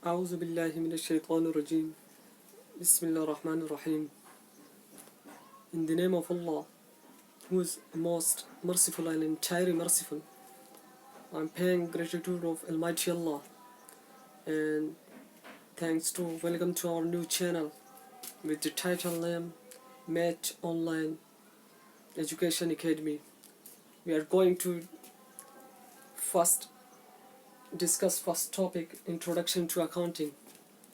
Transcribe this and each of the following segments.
أعوذ بالله من الشيطان الرجيم. بسم الله الرحمن الرحيم. In the name of Allah, who is most merciful and entirely merciful, I'm paying gratitude of Almighty Allah and thanks to welcome to our new channel with the title name Match Online Education Academy. We are going to first discuss first topic, Introduction to Accounting,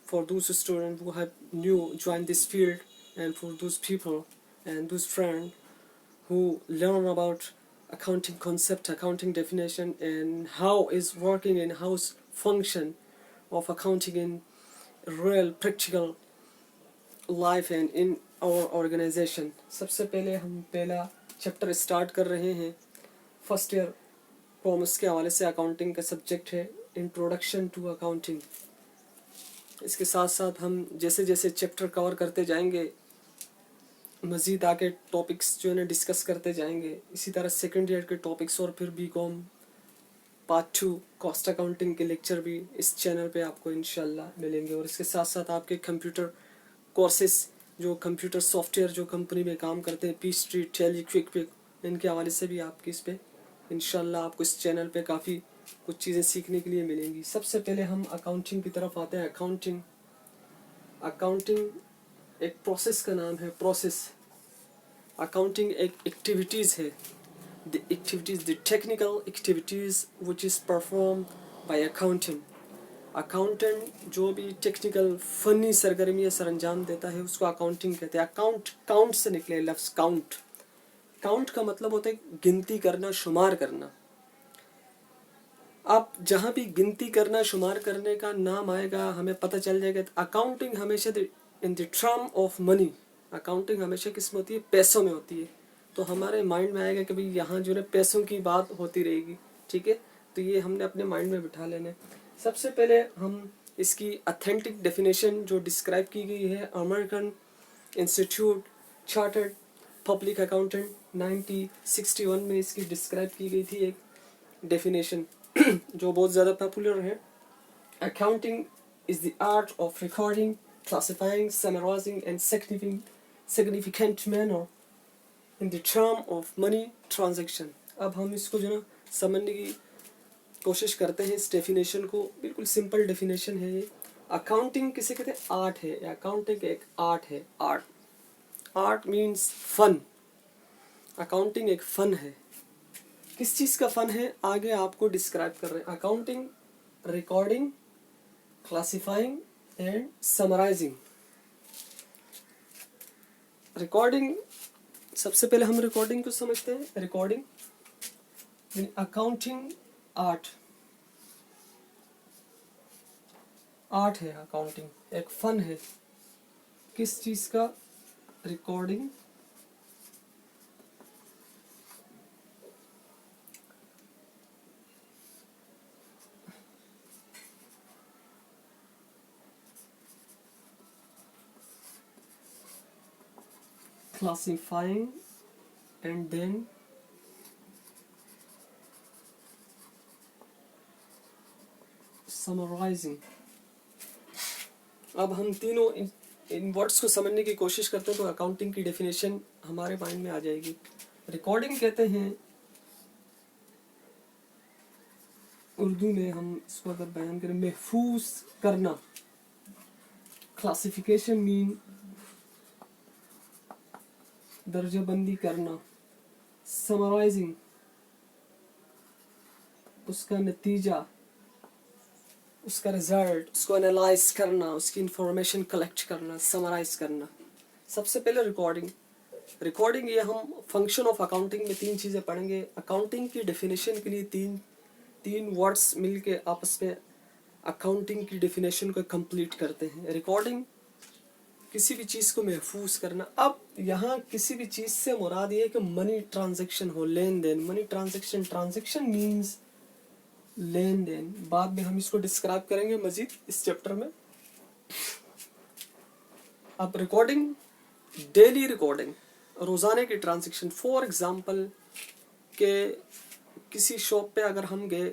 for those students who have new joined this field, and for those people and those friends who learn about accounting concept, accounting definition, and how is working and how's function of accounting in real practical life and in our organization. सबसे पहले हम पहला chapter start कर रहे हैं first year commerce के हवाले से. अकाउंटिंग का सब्जेक्ट है इंट्रोडक्शन टू अकाउंटिंग. इसके साथ साथ हम जैसे जैसे चैप्टर कवर करते जाएंगे मज़ीद आगे टॉपिक्स जो है ना डिस्कस करते जाएंगे. इसी तरह सेकेंड ईयर के टॉपिक्स और फिर बीकॉम पार्ट 2 कॉस्ट अकाउंटिंग के लेक्चर भी इस चैनल पे आपको इंशाल्लाह मिलेंगे. और इसके साथ साथ आपके कंप्यूटर कोर्सेस जो कंप्यूटर सॉफ्टवेयर जो कंपनी में काम करते हैं, पी स्ट्रीट, टैली, क्विक, इनके हवाले से भी आपकी इस पे इंशाल्लाह आपको इस चैनल पे काफ़ी कुछ चीज़ें सीखने के लिए मिलेंगी. सबसे पहले हम अकाउंटिंग की तरफ आते हैं. अकाउंटिंग एक प्रोसेस का नाम है. प्रोसेस अकाउंटिंग एक एक्टिविटीज़ है. The technical activities which is perform by accounting. Accountant जो भी टेक्निकल फ़नी सरगर्मियाँ सर अंजाम देता है उसको अकाउंटिंग कहते हैं. काउंट से निकले लफ्ज़ काउंट. काउंट का मतलब होता है गिनती करना, शुमार करना. आप जहाँ भी गिनती करना, शुमार करने का नाम आएगा हमें पता चल जाएगा. अकाउंटिंग हमेशा इन the term of money, accounting हमेशा किस में होती है? पैसों में होती है. तो हमारे माइंड में आएगा कि भाई यहाँ जो है पैसों की बात होती रहेगी. ठीक है, तो ये हमने अपने माइंड में बिठा लेना. सबसे पहले हम इसकी ऑथेंटिक डेफिनेशन जो डिस्क्राइब की गई है American institute chartered public accountant 1961 में इसकी डिस्क्राइब की गई थी एक डेफिनेशन जो बहुत ज़्यादा पॉपुलर है. Accounting is the art of recording, classifying, summarising and significant manner in the term of money transaction. अब हम इसको जो ना समझने की कोशिश करते हैं इस डेफिनेशन को. बिल्कुल सिंपल डेफिनेशन है ये. अकाउंटिंग किसे कहते हैं? आर्ट है. अकाउंटिंग एक आर्ट है. Art means fun. अकाउंटिंग एक फन है. किस चीज़ का फन है आगे आपको डिस्क्राइब कर रहे हैं. Accounting, recording, classifying and summarising. Recording, सबसे पहले हम रिकॉर्डिंग को समझते हैं. रिकॉर्डिंग अकाउंटिंग आर्ट है. अकाउंटिंग एक फन है. किस चीज़ का? Recording, classifying and then summarizing. अब हम तीनों इन वर्ड्स को समझने की कोशिश करते हैं तो अकाउंटिंग की डेफिनेशन हमारे माइंड में आ जाएगी. रिकॉर्डिंग कहते हैं उर्दू में, हम इसको अगर बयान करें, महफूज करना. क्लासिफिकेशन मीन दर्जाबंदी करना. समराइजिंग उसका नतीजा, उसका रिजल्ट, उसको एनालाइज करना, उसकी इंफॉर्मेशन कलेक्ट करना, समराइज करना. सबसे पहले रिकॉर्डिंग ये हम फंक्शन ऑफ अकाउंटिंग में तीन चीज़ें पढ़ेंगे. अकाउंटिंग की डेफिनेशन के लिए तीन वर्ड्स मिलके आपस में अकाउंटिंग की डेफिनेशन को कंप्लीट करते हैं. रिकॉर्डिंग किसी भी चीज़ को महफूज करना. अब यहाँ किसी भी चीज़ से मुराद ये है कि मनी ट्रांजैक्शन हो, लेन देन. मनी ट्रांजैक्शन मीन्स लेन देन. बाद में हम इसको डिस्क्राइब करेंगे मजीद इस चैप्टर में. अब रिकॉर्डिंग, डेली रिकॉर्डिंग, रोज़ाने की ट्रांजैक्शन. फॉर एग्जांपल के किसी शॉप पे अगर हम गए,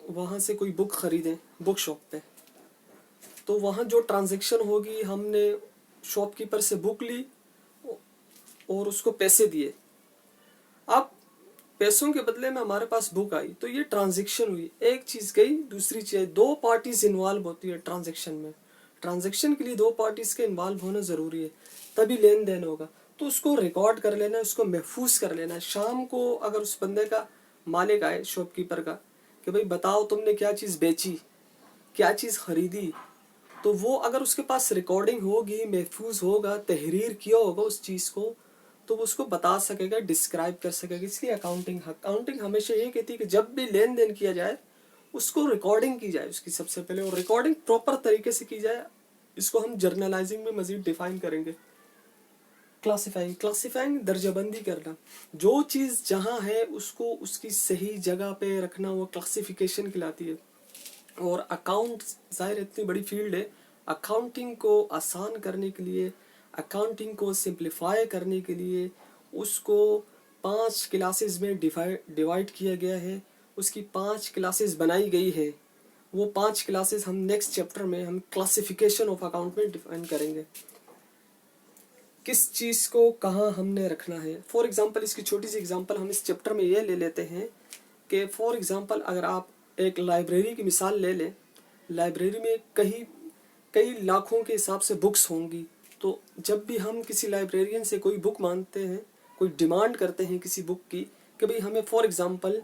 वहाँ से कोई बुक ख़रीदें बुक शॉप पे, تو वहाँ जो ट्रांजेक्शन होगी, हमने शॉपकीपर से बुक ली और उसको पैसे दिए, अब पैसों के बदले में हमारे पास बुक आई, तो ये ट्रांजेक्शन हुई, एक चीज़ गई दूसरी चीज़, दो पार्टीज इन्वॉल्व होती है ट्रांजेक्शन में। ट्रांजेक्शन के लिए दो पार्टीज के इन्वॉल्व होना ज़रूरी है, तभी लेन देन होगा। तो उसको रिकॉर्ड कर लेना है, उसको महफूज कर लेना है। शाम को अगर उस बंदे का मालिक आए, शॉपकीपर का, कि भाई बताओ तुमने क्या चीज़ बेची, क्या चीज़ खरीदी, तो वो अगर उसके पास रिकॉर्डिंग होगी, महफूज होगा, तहरीर किया होगा उस चीज़ को, तो वो उसको बता सकेगा, डिस्क्राइब कर सकेगा। इसलिए अकाउंटिंग हमेशा ये कहती है कि जब भी लेन देन किया जाए उसको रिकॉर्डिंग की जाए उसकी सबसे पहले, और रिकॉर्डिंग प्रॉपर तरीके से की जाए। इसको हम जर्नलाइजिंग में मजीद डिफाइन करेंगे। क्लासिफाइंग दर्जाबंदी करना, जो चीज़ जहाँ है उसको उसकी सही जगह पे रखना, वो क्लासिफिकेशन कहलाती है। और अकाउंट ज़ाहिर इतनी बड़ी फील्ड है, अकाउंटिंग को आसान करने के लिए, अकाउंटिंग को सिंप्लीफाई करने के लिए उसको 5 क्लासेस में डिवाइड किया गया है, उसकी 5 क्लासेस बनाई गई है। वो 5 क्लासेस हम नेक्स्ट चैप्टर में हम क्लासिफिकेशन ऑफ अकाउंट में डिफाइन करेंगे, किस चीज़ को कहाँ हमने रखना है। फॉर एग्जांपल, इसकी छोटी सी एग्जांपल हम इस चैप्टर में ये ले लेते हैं कि फॉर एग्जांपल अगर आप एक लाइब्रेरी की मिसाल ले लें, लाइब्रेरी में कई लाखों के हिसाब से बुक्स होंगी। तो जब भी हम किसी लाइब्रेरियन से कोई बुक मांगते हैं, कोई डिमांड करते हैं किसी बुक की कि भाई हमें फॉर एग्जांपल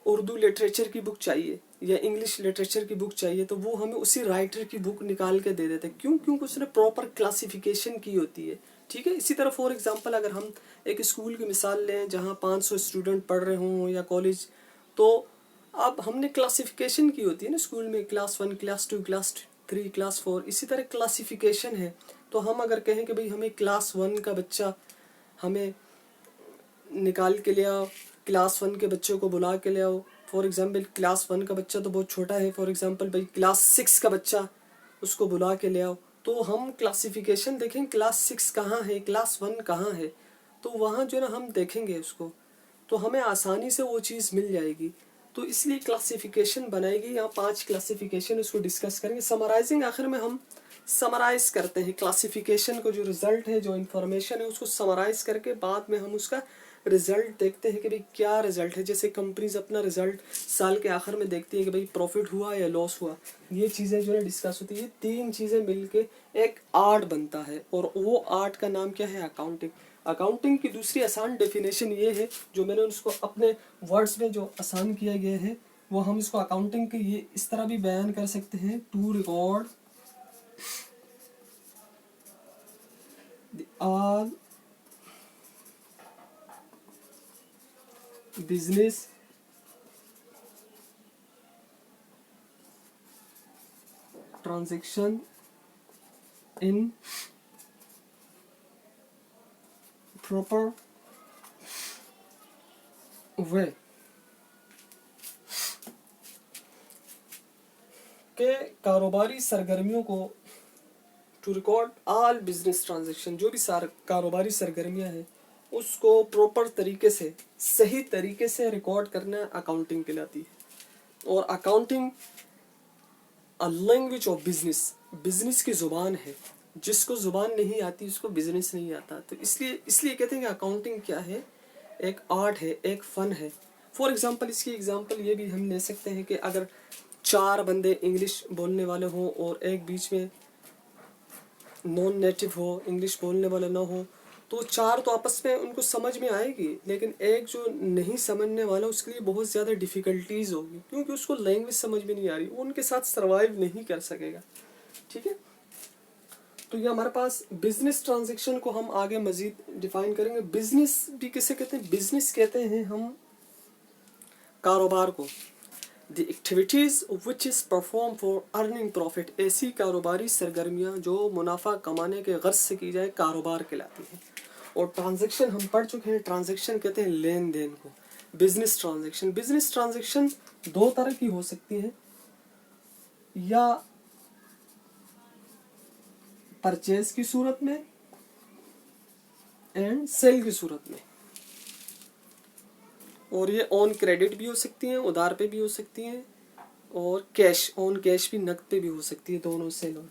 उर्दू लिटरेचर की बुक चाहिए या इंग्लिश लिटरेचर की बुक चाहिए, तो वो हमें उसी राइटर की बुक निकाल के दे देते हैं। क्यों? क्योंकि उसने प्रॉपर क्लासिफिकेशन की होती है। ठीक है। इसी तरह फॉर एग्जांपल अगर हम एक स्कूल की मिसाल लें जहाँ 500 स्टूडेंट पढ़ रहे हों या कॉलेज, तो अब हमने क्लासिफिकेशन की होती है ना स्कूल में, क्लास 1, क्लास 2, क्लास 3, क्लास 4, इसी तरह क्लासिफिकेशन है। तो हम अगर कहें कि भाई हमें क्लास 1 का बच्चा हमें निकाल के ले आओ, क्लास 1 के बच्चों को बुला के ले आओ। फॉर एग्जांपल क्लास 1 का बच्चा तो बहुत छोटा है, फॉर एग्जांपल भाई क्लास 6 का बच्चा उसको बुला के ले आओ, तो हम क्लासिफिकेशन देखें क्लास 6 कहाँ है, क्लास 1 कहाँ है, तो वहाँ जो ना हम देखेंगे उसको, तो हमें आसानी से वो चीज़ मिल जाएगी। तो इसलिए क्लासिफिकेशन बनाएगी। यहाँ 5 क्लासिफिकेशन उसको डिस्कस करेंगे। समराइजिंग, आखिर में हम समराइज करते हैं क्लासिफिकेशन को, जो रिजल्ट है, जो इन्फॉर्मेशन है, उसको समराइज करके बाद में हम उसका रिजल्ट देखते हैं कि भाई क्या रिजल्ट है। जैसे कंपनीज अपना रिजल्ट साल के आखिर में देखती हैं कि भाई प्रॉफिट हुआ या लॉस हुआ, ये चीज़ें जो है डिस्कस होती है। ये 3 चीज़ें मिलके एक आर्ट बनता है, और वो आर्ट का नाम क्या है? अकाउंटिंग। अकाउंटिंग की दूसरी आसान डेफिनेशन ये है, जो मैंने उसको अपने वर्ड्स में जो आसान किया गया है, वो हम इसको अकाउंटिंग के ये इस तरह भी बयान कर सकते हैं, to record all business transaction in proper way, के कारोबारी सरगर्मियों को, to record all business transaction, जो भी कारोबारी सरगर्मियां हैं उसको प्रॉपर तरीके से, सही तरीके से रिकॉर्ड करना अकाउंटिंग कहलाती है। और accounting a language of business, business की ज़ुबान है। जिसको ज़ुबान नहीं आती उसको बिजनेस नहीं आता। तो इसलिए कहते हैं कि अकाउंटिंग क्या है? एक आर्ट है, एक फ़न है। फॉर एग्जांपल, इसकी एग्जांपल ये भी हम ले सकते हैं कि अगर 4 बंदे इंग्लिश बोलने वाले हों और एक बीच में नॉन नेटिव हो, इंग्लिश बोलने वाला ना हो, तो 4 तो आपस में उनको समझ में आएगी, लेकिन एक जो नहीं समझने वाला उसके लिए बहुत ज़्यादा डिफ़िकल्टीज होगी, क्योंकि उसको लैंग्वेज समझ में नहीं आ रही, वो उनके साथ सर्वाइव नहीं कर सकेगा। ठीक है। तो ये हमारे पास बिजनेस ट्रांजेक्शन को हम आगे मजीद डिफाइन करेंगे। बिजनेस भी किसे कहते हैं? बिजनेस कहते हैं हम कारोबार को। The activities which is performed for earning profit, ऐसी कारोबारी सरगर्मियाँ जो मुनाफा कमाने के गर्ज से की जाए, कारोबार कहलाती हैं। और ट्रांजैक्शन हम पढ़ चुके हैं, ट्रांजैक्शन कहते हैं लेन देन को। बिजनेस ट्रांजैक्शन 2 तरह की हो सकती है, या परचेज की सूरत में एंड सेल की सूरत में, और ये ऑन क्रेडिट भी हो सकती हैं, उधार पे भी हो सकती हैं, और कैश, ऑन कैश भी, नकद पे भी हो सकती है, दोनों से लोन।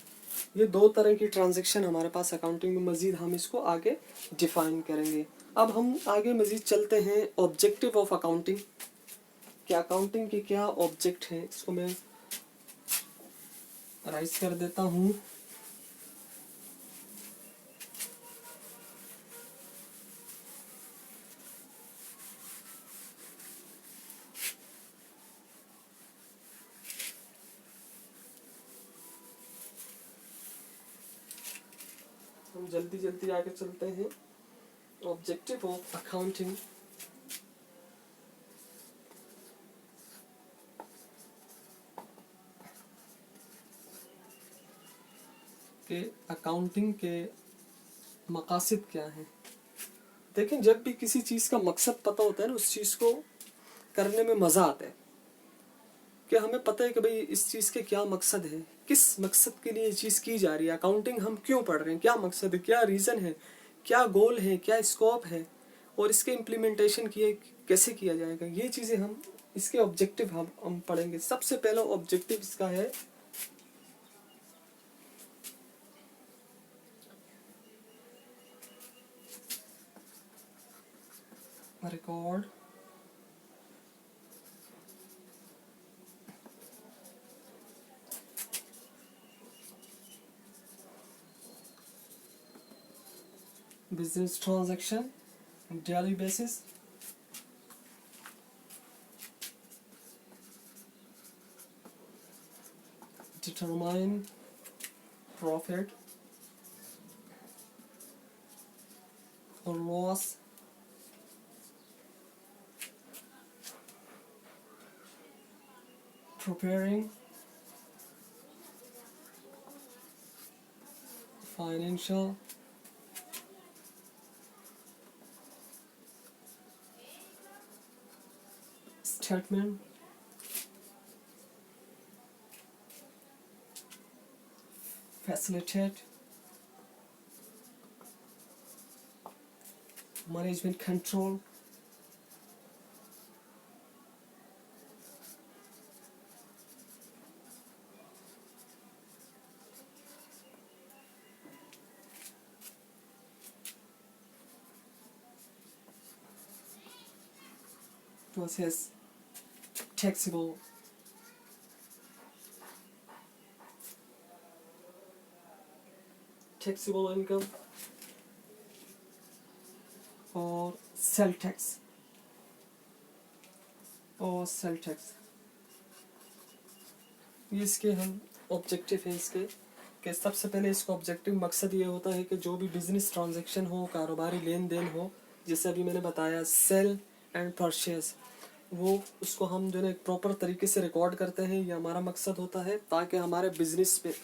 ये दो तरह की ट्रांजैक्शन हमारे पास अकाउंटिंग में मज़ीद हम इसको आगे डिफाइन करेंगे। अब हम आगे मज़ीद चलते हैं ऑब्जेक्टिव ऑफ अकाउंटिंग, कि अकाउंटिंग के क्या ऑब्जेक्ट हैं। इसको मैं राइज कर देता हूँ। हम जल्दी जल्दी आगे चलते हैं। ऑब्जेक्टिव ऑफ अकाउंटिंग, के अकाउंटिंग के मकासद क्या हैं। देखें, जब भी किसी चीज़ का मकसद पता होता है ना, उस चीज़ को करने में मज़ा आता है, कि हमें पता है कि भाई इस चीज़ के क्या मकसद है, किस मकसद के लिए ये चीज़ की जा रही है, अकाउंटिंग हम क्यों पढ़ रहे हैं, क्या मकसद है, क्या रीज़न है, क्या गोल है, क्या स्कोप है, और इसके इम्प्लीमेंटेशन कैसे किया जाएगा, ये चीज़ें हम, इसके ऑब्जेक्टिव हम पढ़ेंगे। सबसे पहला ऑब्जेक्टिव इसका है record business transaction on daily basis, determine profit or loss, preparing financial statement, facilitate management control, to assess taxable income or sell tax ये इसके हम ऑब्जेक्टिव हैं इसके, कि सबसे पहले इसका ऑब्जेक्टिव मकसद ये होता है कि जो भी बिजनेस ट्रांजैक्शन हो, कारोबारी लेन देन हो, जैसे अभी मैंने बताया सेल एंड परचेज, वो उसको हम जो है एक प्रॉपर तरीके से रिकॉर्ड करते हैं। ये हमारा मकसद होता है ताकि हमारे बिजनेस पे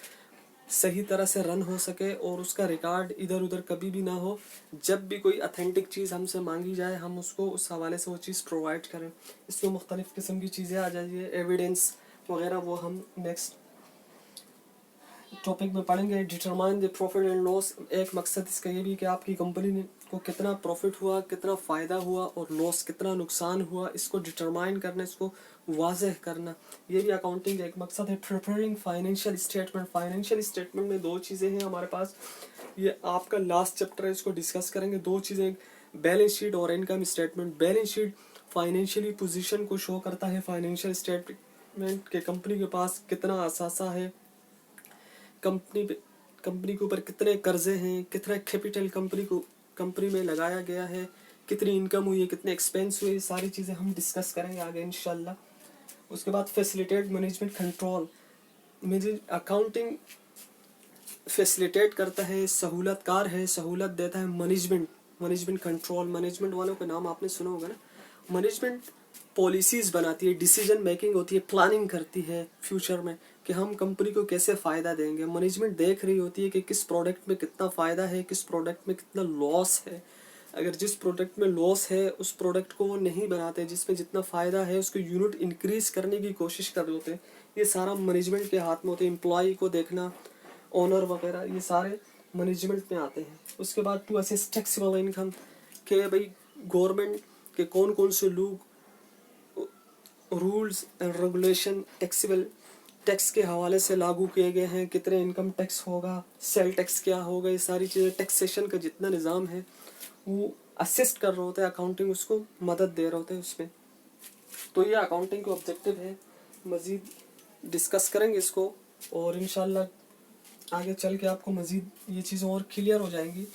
सही तरह से रन हो सके और उसका रिकॉर्ड इधर उधर कभी भी ना हो। जब भी कोई अथेंटिक चीज़ हमसे मांगी जाए, हम उसको उस हवाले से वो चीज़ प्रोवाइड करें। इसमें मुख्तलिफ़ किस्म की चीज़ें आ जाइए, एविडेंस वगैरह, वो हम नेक्स्ट टॉपिक में पढ़ेंगे। Determine the profit and loss, एक मकसद इसका ये भी कि आपकी कंपनी को कितना प्रॉफिट हुआ, कितना फ़ायदा हुआ, और लॉस कितना नुकसान हुआ, इसको डिटरमाइन करना, इसको वाज़ेह करना, ये भी अकाउंटिंग का एक मकसद है। Preparing financial statement, financial statement में दो चीज़ें हैं हमारे पास, ये आपका लास्ट चैप्टर है, इसको डिस्कस करेंगे। दो चीज़ें, बैलेंस शीट और income statement. Balance sheet financially position को शो करता है, फाइनेंशियल स्टेटमेंट के कंपनी के पास कितना असासा है, कंपनी के ऊपर कितने कर्जे हैं, कितना कैपिटल कंपनी में लगाया गया है, कितनी इनकम हुई है, कितने एक्सपेंस हुए, सारी चीज़ें हम डिस्कस करेंगे आगे इंशाल्लाह। उसके बाद facilitate management control, accounting facilitate करता है, सहूलतकार है, सहूलत देता है मैनेजमेंट कंट्रोल। मैनेजमेंट वालों के नाम आपने सुना होगा ना। मैनेजमेंट पॉलिसीज़ बनाती है, डिसीजन मेकिंग होती है, प्लानिंग करती है फ्यूचर में कि हम कंपनी को कैसे फ़ायदा देंगे। मैनेजमेंट देख रही होती है कि किस प्रोडक्ट में कितना फ़ायदा है, किस प्रोडक्ट में कितना लॉस है। अगर जिस प्रोडक्ट में लॉस है उस प्रोडक्ट को वो नहीं बनाते, जिसमें जितना फ़ायदा है उसको यूनिट इंक्रीज़ करने की कोशिश कर रहे होते हैं। ये सारा मैनेजमेंट के हाथ में होते हैं। एम्प्लॉई को देखना, ओनर वगैरह, ये सारे मैनेजमेंट में आते हैं। उसके बाद टू असेस टैक्सेबल इनकम, के भाई गवर्नमेंट के कौन कौन से लोग rules and regulation taxable tax के हवाले से लागू किए गए हैं, कितने इनकम टैक्स होगा, सेल टैक्स क्या होगा, ये सारी चीज़ें टैक्सेशन का जितना निज़ाम है वो असिस्ट कर रहे होते हैं, अकाउंटिंग उसको मदद दे रहे होते हैं उसमें। तो ये अकाउंटिंग का ऑब्जेक्टिव है। मज़ीद डिस्कस करेंगे इसको और इंशाल्लाह आगे चल के आपको मज़ीद ये चीज़ें और क्लियर हो जाएंगी।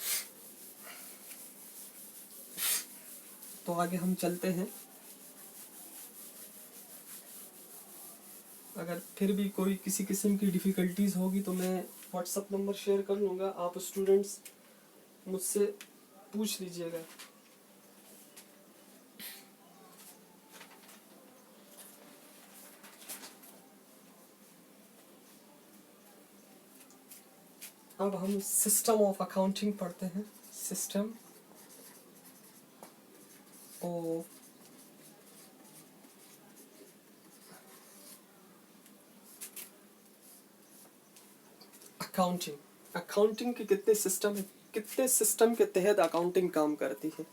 तो आगे हम चलते हैं। अगर फिर भी कोई किसी किस्म की डिफ़िकल्टीज़ होगी तो मैं व्हाट्सअप नंबर शेयर कर लूँगा, आप स्टूडेंट्स मुझसे पूछ लीजिएगा। अब हम सिस्टम ऑफ अकाउंटिंग पढ़ते हैं। System of accounting. अकाउंटिंग के कितने सिस्टम है, कितने सिस्टम के तहत अकाउंटिंग काम करती है।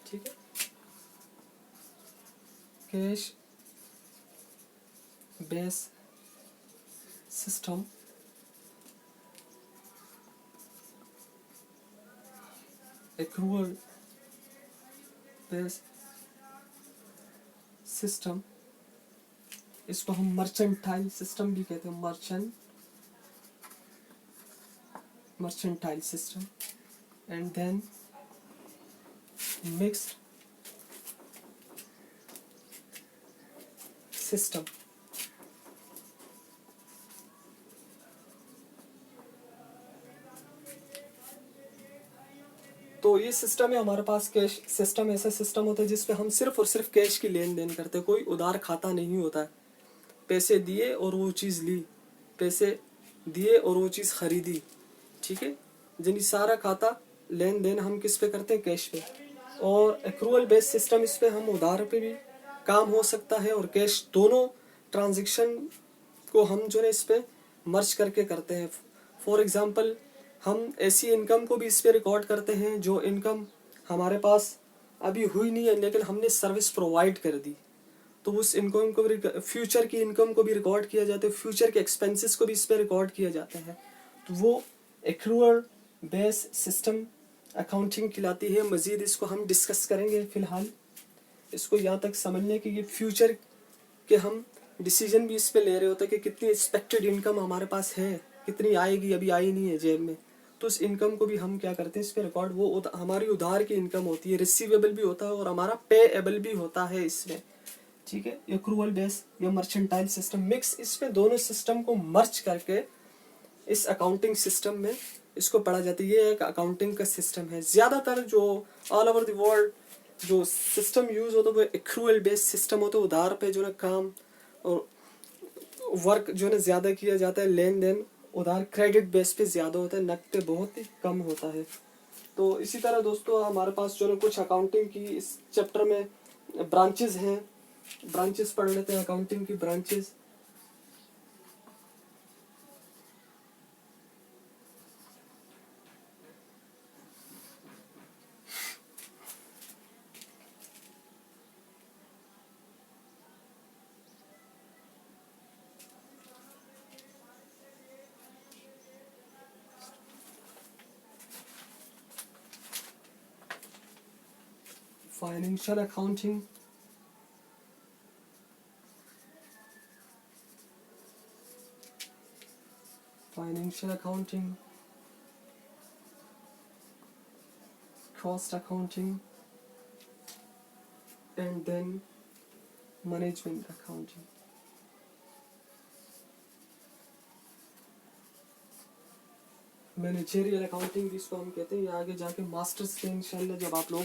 ठीक है, cash base system, accrual base system, इसको हम मर्चेंटाइल सिस्टम भी कहते हैं, mercantile system, and then mixed system। तो ये सिस्टम है हमारे पास। कैश सिस्टम ऐसा सिस्टम होता है जिसपे हम सिर्फ और सिर्फ कैश की लेन देन करते हैं, कोई उधार खाता नहीं होता है। पैसे दिए और वो चीज़ ली, पैसे दिए और वो चीज़ खरीदी। ठीक है, यानी सारा खाता लेन देन हम किस पे करते हैं, कैश पे। और एक्रूअल बेस सिस्टम, इस पे हम उधार पे भी काम हो सकता है और कैश, दोनों ट्रांजैक्शन को हम जो है इस पे मर्ज करके करते हैं। फॉर एग्जांपल हम ऐसी इनकम को भी इस पे रिकॉर्ड करते हैं जो इनकम हमारे पास अभी हुई नहीं है लेकिन हमने सर्विस प्रोवाइड कर दी, तो उस इनकम को भी, फ्यूचर की इनकम को भी रिकॉर्ड किया जाता है, फ्यूचर के एक्सपेंसेस को भी इस पे रिकॉर्ड किया जाता है। तो वो एक्रूअल बेस सिस्टम अकाउंटिंग कहलाती है। मज़ीद इसको हम डिस्कस करेंगे। फ़िलहाल इसको यहाँ तक समझने कि ये फ्यूचर के हम डिसीजन भी इस पे ले रहे होते हैं कि कितनी एक्सपेक्टेड इनकम हमारे पास है, कितनी आएगी, अभी आई नहीं है जेब में, तो उस इनकम को भी हम क्या करते हैं इस पे रिकॉर्ड। वो हमारी उधार की इनकम होती है, रिसीवेबल भी होता है और हमारा पेएबल भी होता है इसमें। ठीक है, एक्रूअल बेस या मर्चेंटाइल सिस्टम मिक्स, इसमें दोनों सिस्टम को मर्ज करके इस अकाउंटिंग सिस्टम में इसको पढ़ा जाता है। ये एक अकाउंटिंग का सिस्टम है। ज़्यादातर जो ऑल ओवर द वर्ल्ड जो सिस्टम यूज़ होता है वो एक्रूअल बेस सिस्टम होता है। उधार पे जो है काम और वर्क जो है ज़्यादा किया जाता है, लेन देन उधार क्रेडिट बेस पे ज़्यादा होता है, नकद पे बहुत ही कम होता है। तो इसी तरह दोस्तों हमारे पास जो है कुछ अकाउंटिंग की इस चैप्टर में ब्रांचेज हैं, ब्रांचेस पढ़ लेते हैं अकाउंटिंग की branches. Financial accounting, financial accounting, cost accounting, and then management accounting। Managerial accounting भी इसको हम कहते हैं। ये आगे जाके मास्टर्स के इंशाल्लाह जब आप लोग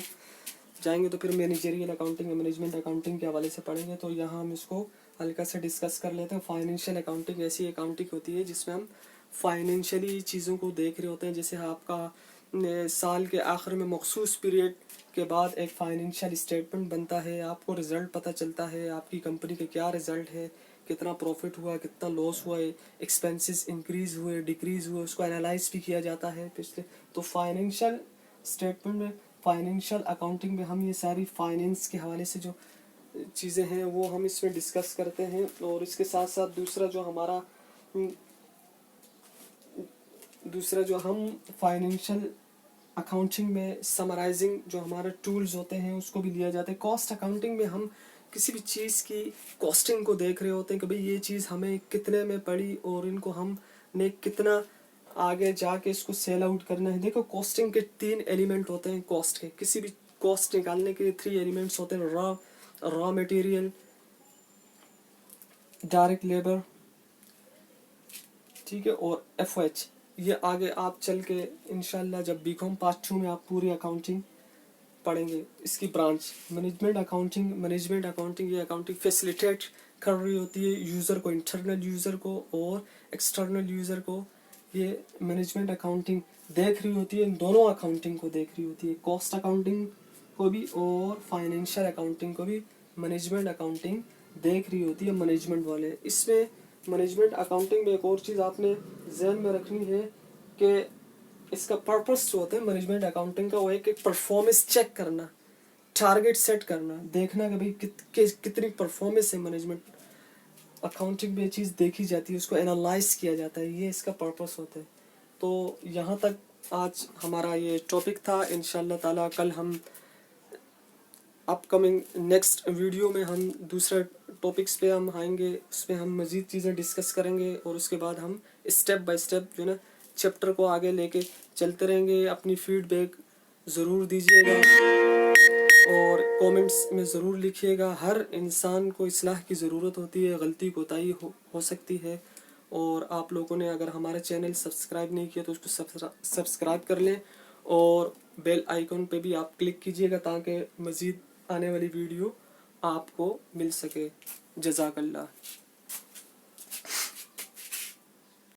जाएंगे तो फिर मैनेजरियल अकाउंटिंग या मैनेजमेंट अकाउंटिंग के हवाले से पढ़ेंगे। तो यहाँ हम इसको हल्का से डिस्कस कर लेते हैं। फाइनेंशियल अकाउंटिंग ऐसी अकाउंटिंग होती है जिसमें हम फाइनेंशियली चीज़ों को देख रहे होते हैं। जैसे आपका साल के आखिर में मखसूस पीरियड के बाद एक फाइनेंशियल स्टेटमेंट बनता है, आपको रिज़ल्ट पता चलता है आपकी कंपनी के क्या रिज़ल्ट है, कितना प्रॉफिट हुआ, कितना लॉस हुआ है, एक्सपेंसेस इंक्रीज़ हुए डिक्रीज़ हुए, उसको एनालाइज भी किया जाता है पिछले। तो फाइनेंशियल स्टेटमेंट में, फाइनेंशियल अकाउंटिंग में हम ये सारी फाइनेंस के हवाले से जो چیزیں ہیں وہ ہم اس میں ڈسکس کرتے ہیں، اور اس کے ساتھ ساتھ دوسرا جو ہم فائنینشیل اکاؤنٹنگ میں سمرائزنگ جو ہمارے ٹولز ہوتے ہیں اس کو بھی لیا جاتا ہے۔ کاسٹ اکاؤنٹنگ میں ہم کسی بھی چیز کی کاسٹنگ کو دیکھ رہے ہوتے ہیں کہ بھئی یہ چیز ہمیں کتنے میں پڑی اور ان کو ہم نے کتنا آگے جا کے اس کو سیل آؤٹ کرنا ہے۔ دیکھو کاسٹنگ کے 3 ایلیمنٹ ہوتے ہیں کاسٹ کے، کسی بھی کاسٹ نکالنے کے 3 ایلیمنٹس ہوتے ہیں، را مٹیریل، ڈائریکٹ لیبر، ٹھیک ہے، اور ایف او ایچ۔ یہ آگے آپ چل کے انشاءاللہ جب بی کام پارٹ 2 میں آپ پوری اکاؤنٹنگ پڑھیں گے، اس کی برانچ مینجمنٹ اکاؤنٹنگ یہ اکاؤنٹنگ فیسیلیٹیٹ کر رہی ہوتی ہے یوزر کو، انٹرنل یوزر کو اور ایکسٹرنل یوزر کو۔ یہ مینجمنٹ اکاؤنٹنگ دیکھ رہی ہوتی ہے، ان دونوں اکاؤنٹنگ کو دیکھ رہی ہوتی ہے، کاسٹ اکاؤنٹنگ کو بھی اور فائنینشیل اکاؤنٹنگ کو بھی مینجمنٹ اکاؤنٹنگ دیکھ رہی ہوتی ہے، مینجمنٹ والے۔ اس میں مینجمنٹ اکاؤنٹنگ میں ایک اور چیز آپ نے ذہن میں رکھنی ہے کہ اس کا پرپس جو ہوتا ہے مینجمنٹ اکاؤنٹنگ کا، وہ ایک پرفارمنس چیک کرنا، ٹارگٹ سیٹ کرنا، دیکھنا کہ بھئی کتنی پرفارمنس ہے مینجمنٹ اکاؤنٹنگ میں یہ چیز دیکھی جاتی ہے، اس کو انالائز کیا جاتا ہے، یہ اس کا پرپس ہوتا ہے۔ تو یہاں تک آج ہمارا یہ ٹاپک تھا۔ انشاءاللہ تعالیٰ کل ہم اپ کمنگ نیکسٹ ویڈیو میں ہم دوسرے ٹاپکس پہ ہم آئیں گے، اس پہ ہم مزید چیزیں ڈسکس کریں گے، اور اس کے بعد ہم اسٹیپ بائی اسٹیپ جو ہے نا چیپٹر کو آگے لے کے چلتے رہیں گے۔ اپنی فیڈ بیک ضرور دیجیے گا اور کومنٹس میں ضرور لکھیے گا۔ ہر انسان کو اصلاح کی ضرورت ہوتی ہے، غلطی کوتاہی ہو سکتی ہے، اور آپ لوگوں نے اگر ہمارا چینل سبسکرائب نہیں کیا تو اس کو سبسکرائب کر لیں، اور بیل آئیکن پہ بھی آپ کلک کیجیے گا تاکہ مزید آنے والی ویڈیو آپ کو مل سکے۔ جزاک اللہ۔